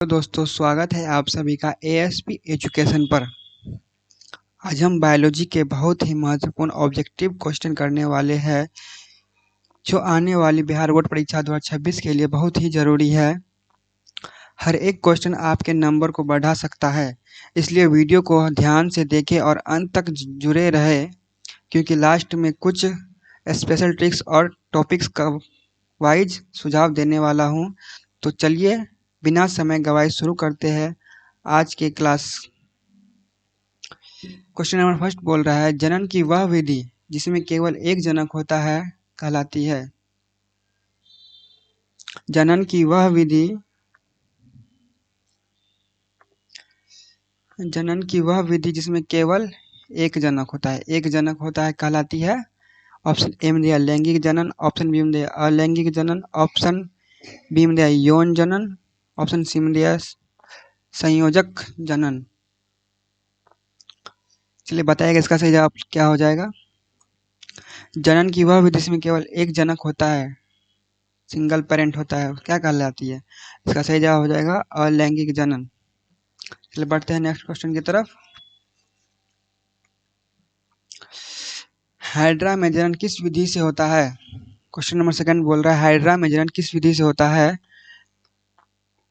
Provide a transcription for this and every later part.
तो दोस्तों स्वागत है आप सभी का एएसपी एजुकेशन पर। आज हम बायोलॉजी के बहुत ही महत्वपूर्ण ऑब्जेक्टिव क्वेश्चन करने वाले हैं जो आने वाली बिहार बोर्ड परीक्षा 2026 के लिए बहुत ही ज़रूरी है। हर एक क्वेश्चन आपके नंबर को बढ़ा सकता है, इसलिए वीडियो को ध्यान से देखें और अंत तक जुड़े रहे, क्योंकि लास्ट में कुछ स्पेशल ट्रिक्स और टॉपिक्स का वाइज सुझाव देने वाला हूँ। तो चलिए बिना समय गवाए शुरू करते हैं आज के क्लास। क्वेश्चन नंबर फर्स्ट बोल रहा है, जनन की वह विधि जिसमें केवल एक जनक होता है कहलाती है। जनन की वह विधि जनन की वह विधि जिसमें केवल एक जनक होता है कहलाती है। ऑप्शन ए में दिया लैंगिक जनन, ऑप्शन बी में दिया अलैंगिक जनन, ऑप्शन बी में दिया यौन जनन, ऑप्शन सी में दिया संयोजक जनन। चलिए बताइएगा इसका सही जवाब क्या हो जाएगा। जनन की वह विधि जिसमें केवल एक जनक होता है, सिंगल पेरेंट होता है, क्या कहलाती है। इसका सही जवाब हो जाएगा अलैंगिक जनन। चलिए बढ़ते हैं नेक्स्ट क्वेश्चन की तरफ। हाइड्रा में जनन किस विधि से होता है। क्वेश्चन नंबर सेकंड बोल रहा है, हाइड्रा में जनन किस विधि से होता है।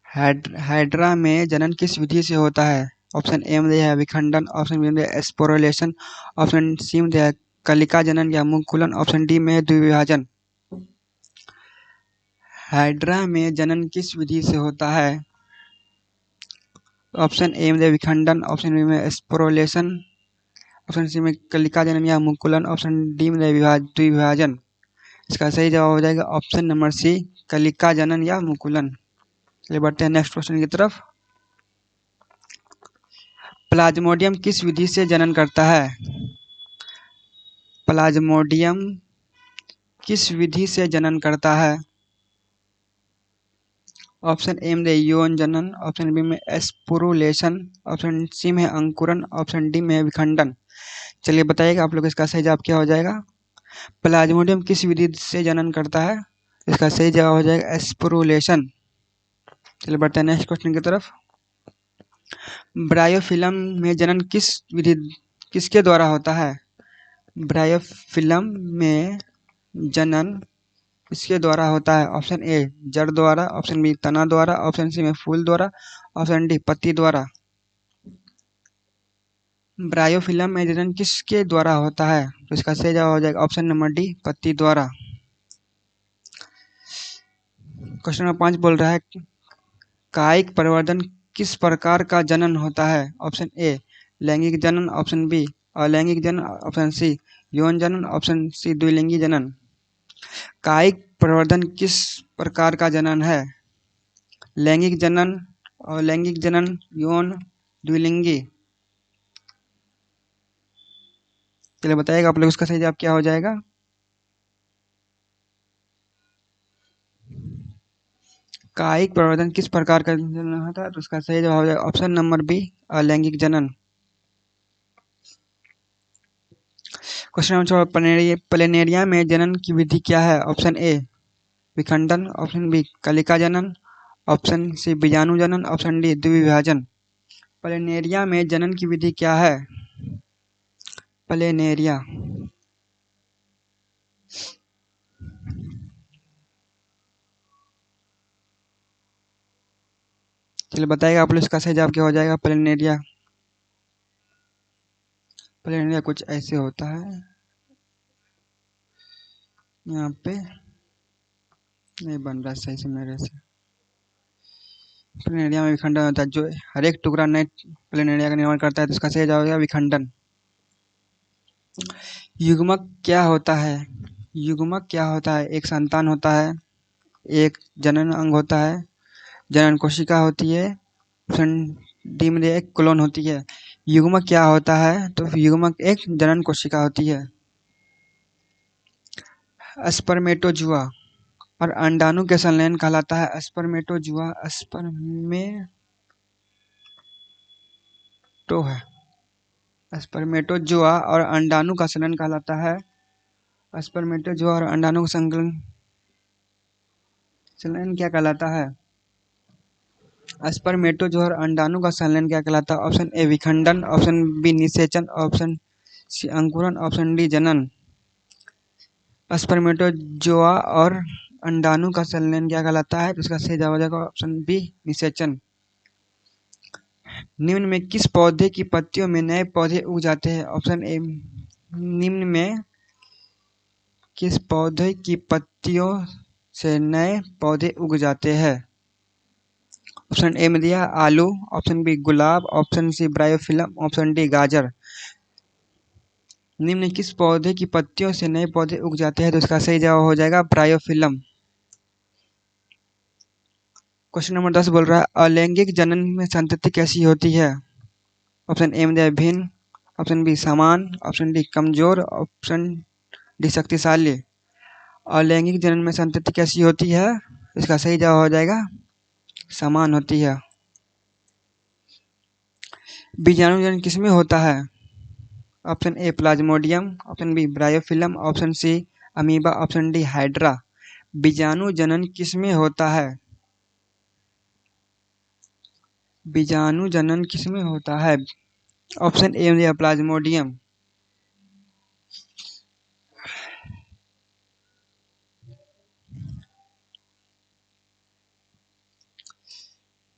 हाइड्रा में जनन किस विधि से होता है। ऑप्शन ए में दिया है विखंडन, ऑप्शन बी में दिया है स्पोरोलेशन, ऑप्शन सी में दिया है कलिका जनन या मुकुलन, ऑप्शन डी में है द्विविभाजन। हाइड्रा में जनन किस विधि से होता है। ऑप्शन ए में दिया विखंडन, ऑप्शन बी में स्पोरोलेशन, ऑप्शन सी में कलिका जनन या मुकुलन, ऑप्शन डी में द्विविभाजन। इसका सही जवाब हो जाएगा ऑप्शन नंबर सी, कलिका जनन या मुकुलन। चलिए बढ़ते हैं नेक्स्ट क्वेश्चन की तरफ। प्लाज्मोडियम किस विधि से जनन करता है। प्लाज्मोडियम किस विधि से जनन करता है। ऑप्शन ए में यौन जनन, ऑप्शन बी में स्पोरुलेशन, ऑप्शन सी में अंकुरन, ऑप्शन डी में विखंडन। चलिए बताइएगा आप लोग इसका सही जवाब क्या हो जाएगा। प्लाज्मोडियम किस विधि से जनन करता है। इसका सही जवाब हो जाएगा स्पोरुलेशन। चलिए बढ़ते हैं नेक्स्ट क्वेश्चन की तरफ। ब्रायोफिलम में जनन किसके द्वारा होता है। ब्रायोफिलम में जनन किसके द्वारा होता है। ऑप्शन ए जड़ द्वारा, ऑप्शन बी तना द्वारा, ऑप्शन सी में फूल द्वारा, ऑप्शन डी पत्ती द्वारा। ब्रायोफिलम में जनन किसके द्वारा होता है, तो इसका सही जवाब हो जाएगा ऑप्शन नंबर डी पत्ती द्वारा। क्वेश्चन नंबर 5 बोल रहा है, कायिक परिवर्तन किस प्रकार का जनन होता है। ऑप्शन ए लैंगिक जनन, ऑप्शन बी अलैंगिक जनन, ऑप्शन सी यौन जनन, ऑप्शन सी द्विलिंगी जनन। कायिक परिवर्तन किस प्रकार का जनन है। लैंगिक जनन, अलैंगिक जनन, यौन, द्विलिंगी। चलिए बताइएगा आप लोग इसका सही जवाब क्या हो जाएगा। कायिक परिवर्तन किस प्रकार का जनन होता है, तो उसका सही जवाब हो जाएगा ऑप्शन नंबर बी अलैंगिक जनन। क्वेश्चन नंबर 6, प्लेनेरिया में जनन की विधि क्या है। ऑप्शन ए विखंडन, ऑप्शन बी कलिका जनन, ऑप्शन सी बीजाणु जनन, ऑप्शन डी द्विविभाजन। प्लेनेरिया में जनन की विधि क्या है। प्लेनेरिया चलिए बताइएगा आप लोग इसका सही जवाब क्या हो जाएगा। प्लेनेरिया प्लेनेरिया कुछ ऐसे होता है, यहाँ पे नहीं बन रहा सही से मेरे से। प्लेनेरिया में विखंडन होता है, जो हर एक टुकड़ा नए प्लेनेरिया का निर्माण करता है, तो इसका सही जवाब हो जाएगा विखंडन। युग्मक क्या होता है। युग्मक क्या होता है, एक संतान होता है, एक जनन अंग होता है, जनन कोशिका होती है, ऑप्शन डी में एक क्लोन होती है। युग्मक क्या होता है, तो युग्मक एक जनन कोशिका होती है। स्पर्मेटोजुआ और अंडाणु के संलयन कहलाता है स्पर्मेटोजुआ। स्पर्मेटोजुआ और अंडाणु का संलयन कहलाता है स्पर्मेटोजुआ और अंडाणु का संलयन क्या कहलाता है। स्पर्मेटोजोआ अंडाणु का संलयन क्या कहलाता है? ऑप्शन ए विखंडन, ऑप्शन बी निषेचन, ऑप्शन सी अंकुरन, ऑप्शन डी जनन। स्पर्मेटोजोआ और अंडाणु का संलयन क्या कहलाता है? तो इसका सही जवाब हो जाएगा ऑप्शन बी निषेचन। निम्न में किस पौधे की पत्तियों में नए पौधे उग जाते हैं? ऑप्शन ए निम्न में किस पौधे की पत्तियों से नए पौधे उग जाते हैं? ऑप्शन ए में दिया आलू, ऑप्शन बी गुलाब, option C Bryophyllum, option D गाजर। निम्न किस पौधे की पत्तियों से नए पौधे उग जाते हैं? तो इसका सही जवाब हो जाएगा ब्रायोफिलम। क्वेश्चन नंबर 10 बोल रहा है अलैंगिक जनन में संतति कैसी होती है? ऑप्शन ए में दिया भिन्न, ऑप्शन बी समान, ऑप्शन डी कमजोर, ऑप्शन डी शक्तिशाली। अलैंगिक जनन में संतति कैसी होती है? इसका सही जवाब हो जाएगा समान होती है। बीजाणु जनन किसमें होता है? Option A Plasmodium, option B Bryophyllum, option C amoeba, option D Hydra. बीजाणु जनन किसमें होता है? बीजाणु जनन किसमें होता है? ऑप्शन ए में प्लाज्मोडियम।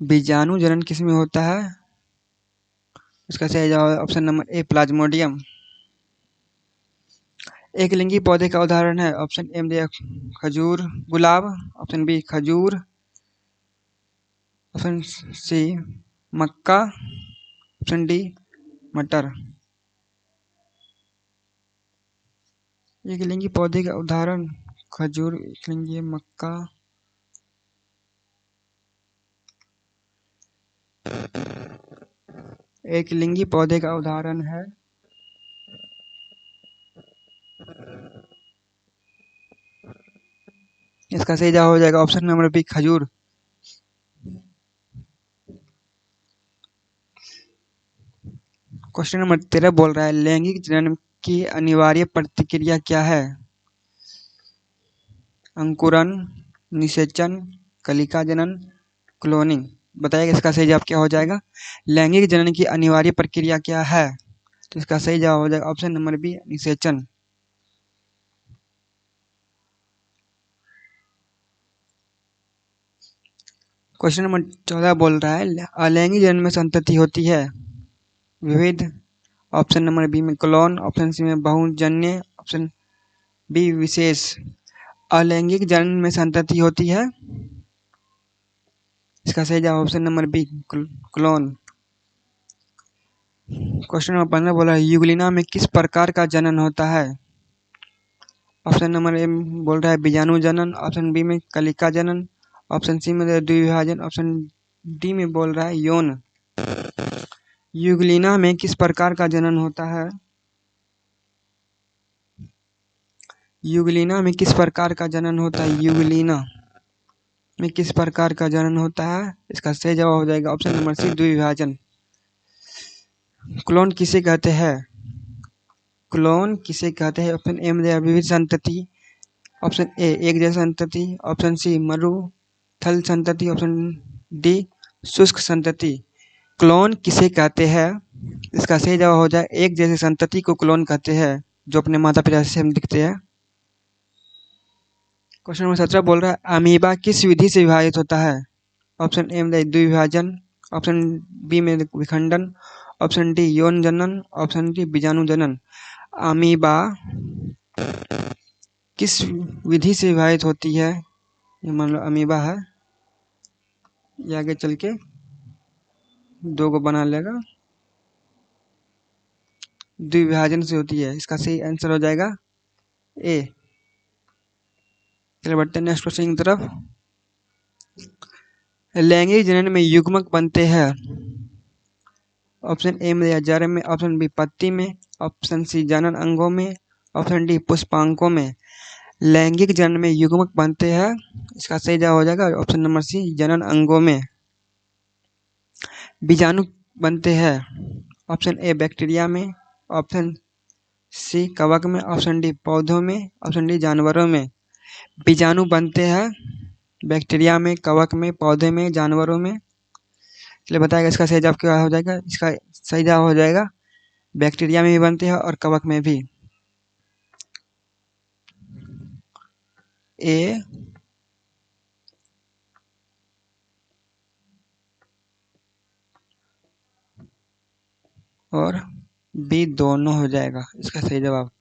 बीजाणु जनन किसमें होता है? इसका सही जवाब ऑप्शन नंबर ए प्लाज्मोडियम। एक लिंगी पौधे का उदाहरण है? ऑप्शन ए में खजूर गुलाब, ऑप्शन बी खजूर, ऑप्शन सी मक्का, ऑप्शन डी मटर। एक लिंगी पौधे का उदाहरण खजूर, एक लिंगी मक्का, एक लिंगी पौधे का उदाहरण है इसका सही जवाब हो जाएगा ऑप्शन नंबर बी खजूर। क्वेश्चन नंबर 13 बोल रहा है लैंगिक जनन की अनिवार्य प्रतिक्रिया क्या है? अंकुरन, निषेचन, कलिका जनन, क्लोनिंग। बताइएगा इसका सही जवाब क्या हो जाएगा? लैंगिक जनन की अनिवार्य प्रक्रिया क्या है? तो इसका सही जवाब हो जाएगा ऑप्शन नंबर बी निषेचन। क्वेश्चन नंबर 14 बोल रहा है अलैंगिक जनन में संतति होती है विविध, ऑप्शन नंबर बी में क्लोन, ऑप्शन सी में बहुजन्य, ऑप्शन बी विशेष। अलैंगिक जनन में संतति होती है इसका सही जवाब option number B clone. Question number 15 बोला है यूग्लिना में किस प्रकार का जनन होता है? ऑप्शन नंबर ए बोल रहा है बीजाणु जनन, ऑप्शन बी में कलिका जनन, ऑप्शन सी में द्विविभाजन, ऑप्शन डी में बोल रहा है यौन। यूग्लिना में किस प्रकार का जनन होता है? यूग्लिना में किस प्रकार का जनन होता है? यूग्लिना में किस प्रकार का जनन होता है? इसका सही जवाब हो जाएगा ऑप्शन नंबर सी द्विविभाजन। क्लोन किसे कहते हैं? क्लोन किसे कहते हैं? ऑप्शन ए में विविध संतति, ऑप्शन ए एक जैसा संतति, ऑप्शन सी मरुथल संतति, ऑप्शन डी शुष्क संतति। क्लोन किसे कहते हैं? इसका सही जवाब हो जाए एक जैसे संतति को क्लोन कहते हैं जो अपने माता पिता से हम दिखते हैं। क्वेश्चन नंबर 17 बोल रहा है अमीबा किस विधि से विभाजित होता है? ऑप्शन ए में द्विविभाजन, ऑप्शन बी में विखंडन, ऑप्शन डी यौन जनन, ऑप्शन डी बीजाणु जनन। अमीबा किस विधि से विभाजित होती है? ये मान लो अमीबा है, ये आगे चल के दो को बना लेगा, द्विविभाजन से होती है। इसका सही आंसर हो जाएगा ए। चलिए बढ़ते हैं नेक्स्ट क्वेश्चन की तरफ। लैंगिक जनन में युग्मक बनते हैं ऑप्शन ए में जड़ में, ऑप्शन बी पत्ती में, ऑप्शन सी जनन अंगों में, ऑप्शन डी पुष्पांकों में। लैंगिक जनन में युग्मक बनते हैं इसका सही जवाब हो जाएगा ऑप्शन नंबर सी जनन अंगों में। बीजाणु बनते हैं ऑप्शन ए बैक्टीरिया में, ऑप्शन सी कवक में, ऑप्शन डी पौधों में, ऑप्शन डी जानवरों में। बीजाणु बनते हैं बैक्टीरिया में, कवक में, पौधे में, जानवरों में। इसलिए बताएगा इसका सही जवाब क्या हो जाएगा। इसका सही जवाब हो जाएगा बैक्टीरिया में भी बनती है और कवक में भी। ए और बी दोनों हो जाएगा इसका सही जवाब।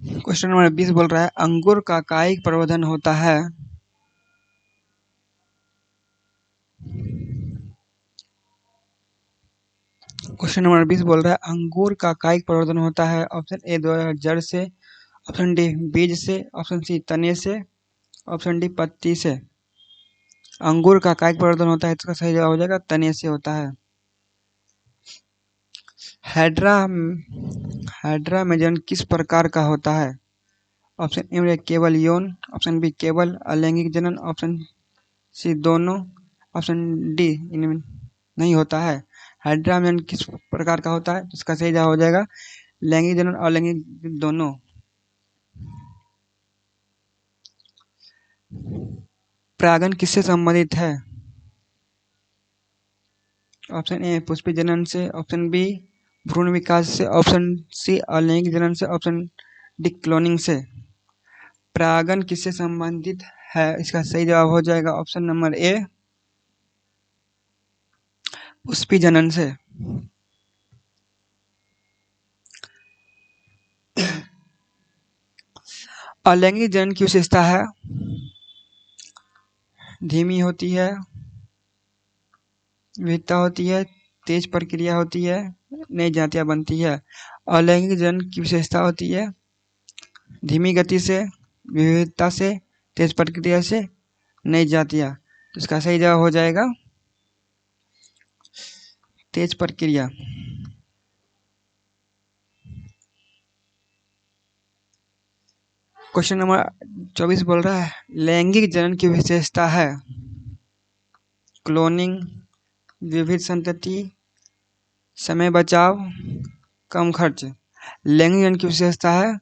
क्वेश्चन नंबर 20 बोल रहा है अंगूर का कायिक प्रवर्धन होता है। क्वेश्चन नंबर 20 बोल रहा है अंगूर का कायिक प्रवर्धन होता है। ऑप्शन ए द्वारा जड़ से, ऑप्शन डी बीज से, ऑप्शन सी तने से, ऑप्शन डी पत्ती से। अंगूर का कायिक प्रवर्धन होता है, इसका सही जवाब हो जाएगा तने से होता है। हाइड्रा हाइड्रामेजन किस प्रकार का होता है। ऑप्शन ए में केवल यौन, ऑप्शन बी केवल अलैंगिक जनन, ऑप्शन सी दोनों, ऑप्शन डी इनमें नहीं होता है। हाइड्रामेजन किस प्रकार का होता है, इसका सही जवाब हो जाएगा लैंगिक जनन और अलैंगिक दोनों। परागन किससे संबंधित है। ऑप्शन ए पुष्पीय जनन से, ऑप्शन बी भ्रूण विकास से, ऑप्शन सी अलैंगिक जनन से, ऑप्शन डी क्लोनिंग से। परागन किससे संबंधित है, इसका सही जवाब हो जाएगा ऑप्शन नंबर ए पुष्पीय जनन से। अलैंगिक जनन की विशेषता है धीमी होती है, विविधता होती है, तेज प्रक्रिया होती है, नई जातियां बनती है। अलैंगिक जनन की विशेषता होती है धीमी गति से, विविधता से, तेज प्रक्रिया से, नई जातियां। तो इसका सही जवाब हो जाएगा तेज प्रक्रिया। क्वेश्चन नंबर 24 बोल रहा है लैंगिक जनन की विशेषता है क्लोनिंग, विविध संतति, समय बचाव, कम खर्च। लैंगिक जनन की विशेषता है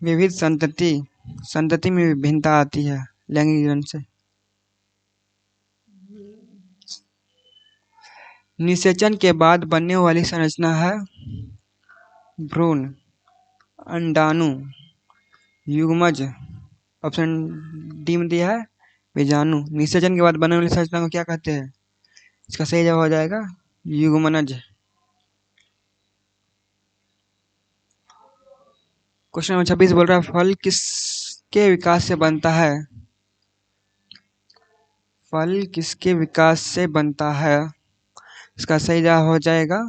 विविध संतति, संतति में विभिन्नता आती है लैंगिक जनन से। निषेचन के बाद बनने वाली संरचना है भ्रूण, अंडाणु, युग्मज, ऑप्शन डी में दिया है बीजाणु। निषेचन के बाद बनने वाली संरचना को क्या कहते हैं, इसका सही जवाब हो जाएगा युग्मनज। क्वेश्चन नंबर 26 बोल रहा है फल किसके विकास से बनता है। फल किसके विकास से बनता है, इसका सही जवाब हो जाएगा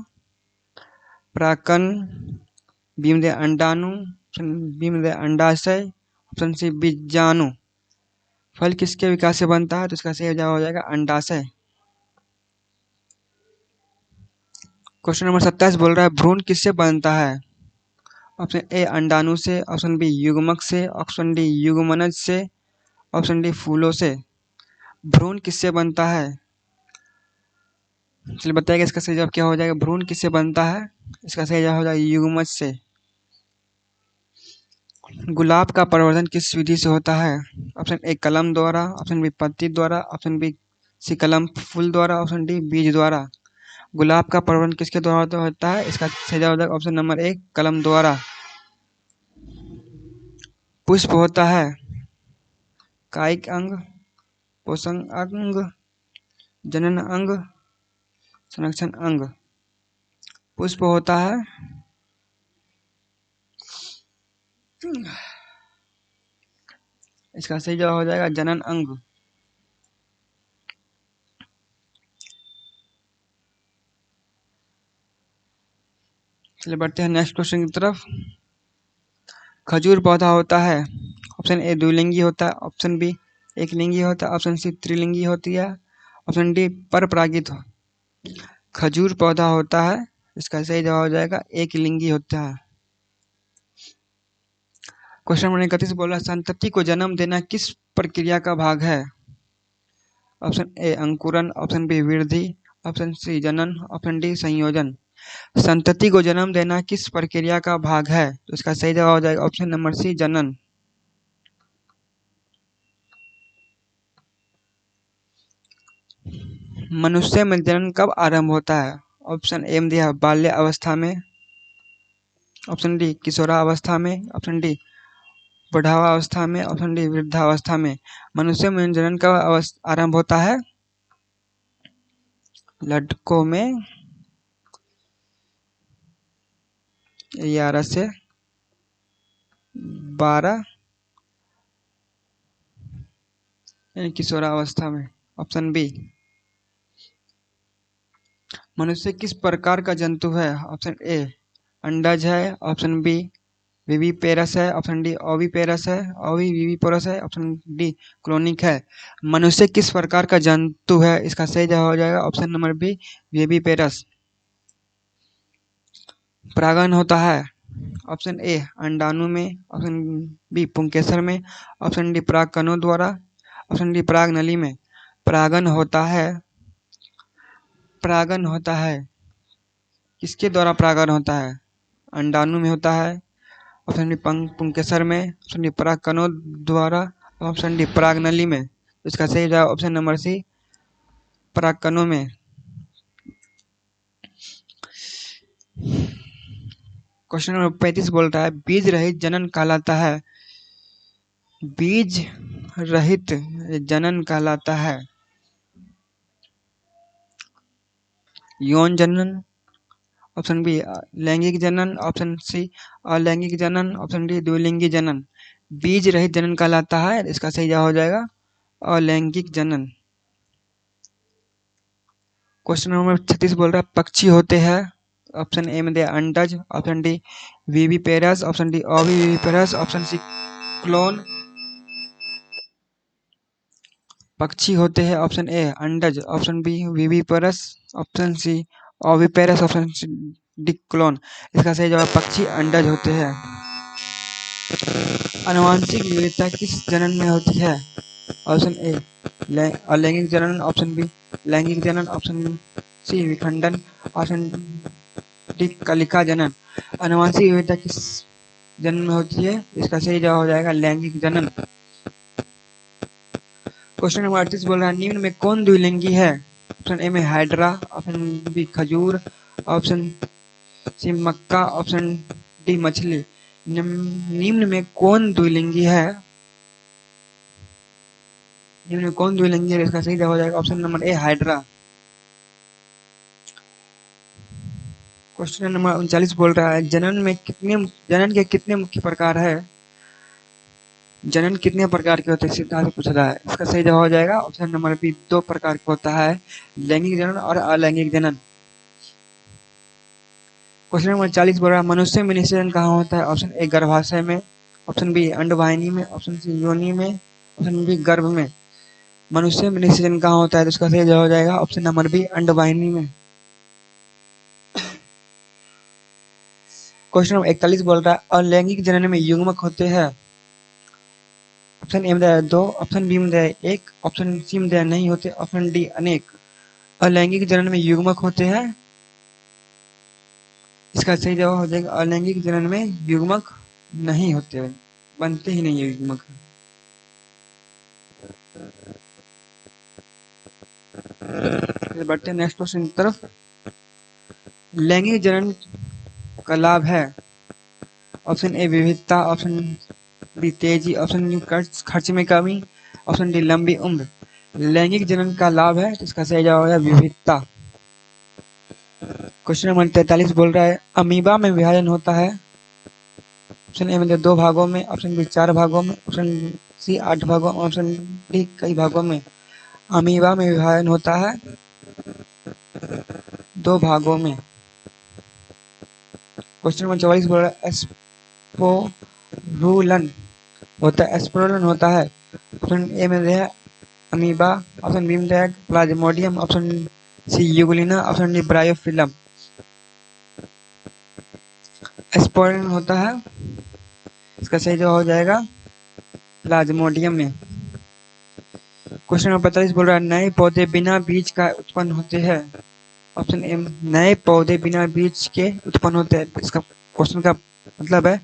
परागकण, बीजमय अंडाणु, ऑप्शन बी में अंडाशय, ऑप्शन सी बीजाणु। फल किसके विकास से बनता है, तो इसका सही जवाब हो जाएगा अंडाशय। क्वेश्चन नंबर 27 बोल रहा है भ्रूण किससे बनता है। ऑप्शन ए अंडाणु से, ऑप्शन बी युग्मक से, ऑप्शन डी युग्मनज से, ऑप्शन डी फूलों से। भ्रूण किससे बनता है, चलिए बताइएगा इसका सही जवाब क्या हो जाएगा। भ्रूण किससे बनता है, इसका सही जवाब हो जाएगा युग्मज से। गुलाब का प्रवर्धन किस विधि से होता है। ऑप्शन ए कलम द्वारा, ऑप्शन बी पत्ती द्वारा, ऑप्शन बी सी कलम फूल द्वारा, ऑप्शन डी बीज द्वारा। गुलाब का प्रवर्धन किसके द्वारा होता है, इसका सही जवाब हो जाएगा ऑप्शन नंबर ए कलम द्वारा। पुष्प होता है कायिक अंग, पोषण अंग, जनन अंग, संरक्षण अंग। पुष्प होता है इसका सही जवाब हो जाएगा जनन अंग। चलिए बढ़ते हैं नेक्स्ट क्वेश्चन की तरफ। खजूर पौधा होता है ऑप्शन ए द्विलिंगी होता है, ऑप्शन बी एक लिंगी होता है, ऑप्शन सी त्रिलिंगी होती है, ऑप्शन डी परपरागित हो। खजूर पौधा होता है, इसका सही जवाब हो जाएगा एक लिंगी होता है। क्वेश्चन नंबर 31 बोला संतति को जन्म देना किस प्रक्रिया का भाग है। ऑप्शन ए अंकुरन, ऑप्शन बी वृद्धि, ऑप्शन सी जनन, ऑप्शन डी संयोजन। संतति को जन्म देना किस प्रक्रिया का भाग है? तो इसका सही जवाब हो जाएगा ऑप्शन नंबर सी जनन। मनुष्य में जनन कब आरंभ होता है? ऑप्शन ए में दिया बाल्य अवस्था में, ऑप्शन डी किशोरावस्था में, ऑप्शन डी बुढ़ावावस्था में, ऑप्शन डी वृद्धावस्था में। मनुष्य में जनन कब आरंभ होता है? लड़कों में 11 से 12 यानी किशोरावस्था में। Option B. मनुष्य किस प्रकार का जंतु है? ऑप्शन ए अंडज है, ऑप्शन बी विविपेरस है, ऑप्शन डी ओविपेरस है, ओविविपोरस है, ऑप्शन डी क्लोनिक है। मनुष्य किस प्रकार का जंतु है? इसका सही जवाब हो जाएगा ऑप्शन नंबर बी विविपेरस। परागन होता है ऑप्शन ए अंडाणु में, ऑप्शन बी पुंकेसर में, ऑप्शन डी परागकणों द्वारा, ऑप्शन डी पराग नली में। परागन होता है, परागन होता है किसके द्वारा परागन होता है? अंडाणु में होता है, ऑप्शन डी पुंकेसर में, ऑप्शन डी परागकणों द्वारा, ऑप्शन डी पराग नली में। इसका सही जवाब ऑप्शन नंबर सी परागकणों में। क्वेश्चन नंबर 35 बोल रहा है बीज रहित जनन कहलाता है। बीज रहित जनन कहलाता है यौन जनन, ऑप्शन बी लैंगिक जनन, ऑप्शन सी अलैंगिक जनन, ऑप्शन डी द्विलिंगी जनन। बीज रहित जनन कहलाता है, इसका सही जवाब हो जाएगा अलैंगिक जनन। क्वेश्चन नंबर 36 बोल रहा है पक्षी होते हैं। ऑप्शन ए में दिया अंडज, option D viviparous, option D ovoviviparous, option C clone. पक्षी होते हैं ऑप्शन ए अंडज, option B viviparous, option C oviparous, option C D clone. इसका सही जवाब पक्षी अंडज होते हैं। आनुवंशिक विविधता किस जनन में होती है? ऑप्शन ए अलैंगिक जनन, ऑप्शन बी लैंगिक जनन, ऑप्शन सी विखंडन, ऑप्शन डी कलिका जनन। आनुवंशिक विविधता किस जनन में होती है? इसका सही जवाब हो जाएगा लैंगिक जनन। क्वेश्चन नंबर 38 बोल रहा है निम्न में कौन द्विलिंगी है? ऑप्शन ए में हाइड्रा, ऑप्शन बी खजूर, ऑप्शन सी मक्का, ऑप्शन डी मछली। निम्न में कौन द्विलिंगी है? निम्न में कौन द्विलिंगी है? इसका सही जवाब हो जाएगा option number A hydra. Question number 39 बोल रहा है जनन के कितने मुख्य प्रकार है? जनन कितने प्रकार के होते हैं सिद्धार्थ पूछ रहा है। इसका सही जवाब हो जाएगा ऑप्शन नंबर बी 2 प्रकार का होता है, लैंगिक जनन और अलैंगिक जनन। क्वेश्चन नंबर 40 बोल रहा है मनुष्य में निषेचन कहाँ होता है? ऑप्शन ए गर्भाशय में, ऑप्शन बी अंडवाहिनी में, ऑप्शन सी योनि में, ऑप्शन बी गर्भ में। मनुष्य में निषेचन कहाँ होता है? तो इसका सही जवाब हो जाएगा ऑप्शन नंबर बी अंडवाहिनी में। क्वेश्चन नंबर 41 बोल रहा है अलैंगिक जनन में युग्मक होते हैं। ऑप्शन ए में दिया 2, ऑप्शन बी में दिया 1, ऑप्शन सी में दिया नहीं होते, ऑप्शन डी अनेक। अलैंगिक जनन में युग्मक होते हैं, इसका सही जवाब हो जाएगा अलैंगिक जनन में युग्मक नहीं होते, बनते ही नहीं है युग्मक। बढ़ते नेक्स्ट क्वेश्चन की तरफ। लैंगिक जनन का लाभ है ऑप्शन ए विविधता, ऑप्शन बी तेजी, ऑप्शन बी खर्च में कमी, ऑप्शन डी लंबी उम्र। लैंगिक जनन का लाभ है, इसका सही जवाब है विविधता। क्वेश्चन नंबर 43 बोल रहा है अमीबा में विभाजन होता है। ऑप्शन ए में 2 भागों में, ऑप्शन बी 4 भागों में, ऑप्शन सी 8 भागों में, ऑप्शन डी कई भागों में। अमीबा में विभाजन होता है 2 भागों में। क्वेश्चन नंबर 44 बोल रहा है स्पोरुलन होता है। ऑप्शन ए में है अमीबा, ऑप्शन बी में है Plasmodium, option C Euglena, option D Bryophyllum. Sporulation होता है, इसका सही जवाब हो जाएगा प्लाज्मोडियम में। क्वेश्चन नंबर 45 बोल रहा है नए पौधे बिना बीज का उत्पन्न होते हैं। ऑप्शन ए, नए पौधे बिना बीज के उत्पन्न होते हैं। इसका क्वेश्चन का मतलब है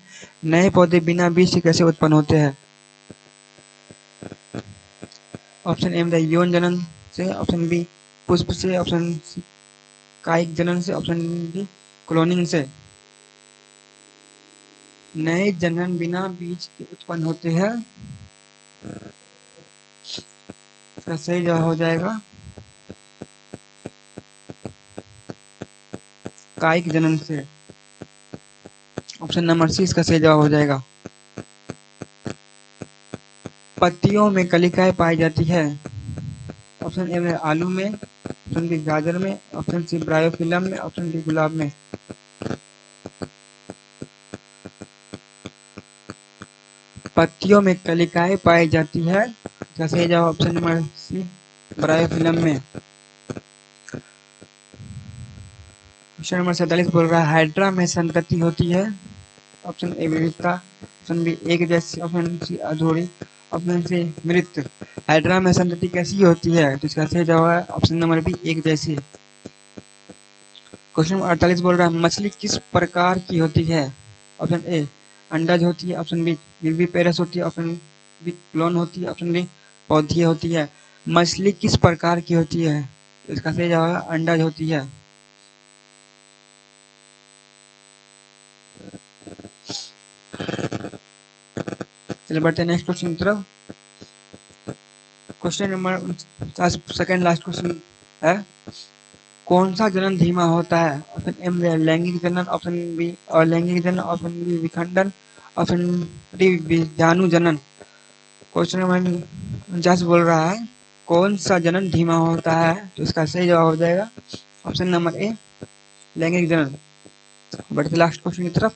नए पौधे बिना बीज के कैसे उत्पन्न होते हैं। ऑप्शन ए यौन जनन से, ऑप्शन बी पुष्प से, ऑप्शन सी कायिक जनन से, ऑप्शन डी क्लोनिंग से। नए जनन बिना बीज के उत्पन्न होते हैं। इसका सही जवाब हो जाएगा कायिक जनन से। ऑप्शन नंबर सी इसका सही जवाब हो जाएगा। पत्तियों में कलिकाएं पाई जाती है। ऑप्शन ए में आलू में, ऑप्शन बी गाजर में, ऑप्शन सी ब्रायोफिलम में, ऑप्शन डी गुलाब में। पत्तियों में कलिकाएं पाई जाती है। इसका सही जवाब ऑप्शन नंबर सी ब्रायोफिलम में। क्वेश्चन नंबर 47 बोल रहा है हाइड्रा में संतति होती है। ऑप्शन ए विविधता, ऑप्शन बी एक जैसी, ऑप्शन सी अधूरी, ऑप्शन सी मृत। हाइड्रा में संतति कैसी होती है? तो इसका सही जवाब है ऑप्शन नंबर बी एक जैसी। क्वेश्चन नंबर 48 बोल रहा है मछली किस प्रकार की होती है? ऑप्शन ए अंडज होती है, ऑप्शन बी विविपेरस होती है, ऑप्शन बी क्लोन होती है, ऑप्शन डी पौधीय होती है। मछली किस प्रकार की होती है? इसका सही जवाब है अंडज होती है। चलिए बढ़ते हैं नेक्स्ट क्वेश्चन की तरफ। Question number second last question है कौन सा जनन धीमा होता है? ऑप्शन ए लैंगिक जनन, ऑप्शन बी अलैंगिक जनन, ऑप्शन बी विखंडन, ऑप्शन डी बीजाणु जनन। क्वेश्चन नंबर 49 बोल रहा है कौन सा जनन धीमा होता है? तो इसका सही जवाब हो जाएगा ऑप्शन नंबर ए लैंगिक जनन। बढ़ते लास्ट क्वेश्चन की तरफ।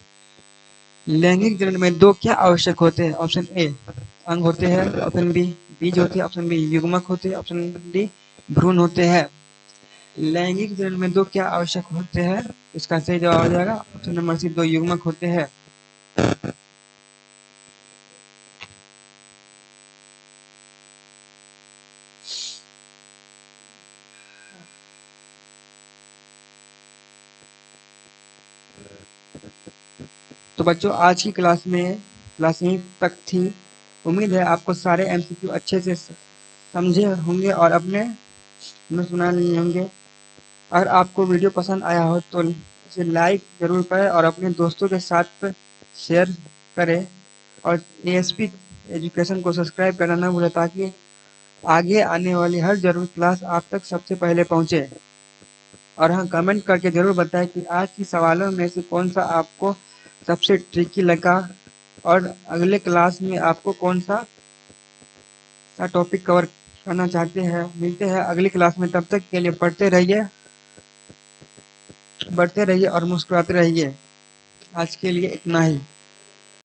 लैंगिक जनन में दो क्या आवश्यक होते हैं? ऑप्शन ए अंग होते हैं, ऑप्शन बी बीज होते हैं, ऑप्शन बी युग्मक होते हैं, ऑप्शन डी भ्रूण होते हैं। लैंगिक जनन में दो क्या आवश्यक होते हैं? इसका सही जवाब हो जाएगा ऑप्शन नंबर सी दो युग्मक होते हैं। तो बच्चों आज की क्लास यहीं तक थी। उम्मीद है आपको सारे एमसीक्यू अच्छे से समझे होंगे और अपने में सुना लिए होंगे। अगर आपको वीडियो पसंद आया हो तो इसे लाइक जरूर करें और अपने दोस्तों के साथ शेयर करें और एएसपी एजुकेशन को सब्सक्राइब करना ना भूलें ताकि आगे आने वाली हर जरूरी क्लास आप तक सबसे पहले पहुंचे। और हाँ कमेंट करके जरूर बताएं कि आज की सवालों में से कौन सा आपको सबसे ट्रिकी लगा और अगले क्लास में आपको कौन सा टॉपिक कवर करना चाहते हैं। मिलते हैं अगली क्लास में, तब तक के लिए बढ़ते रहिए और मुस्कुराते रहिए। आज के लिए इतना ही।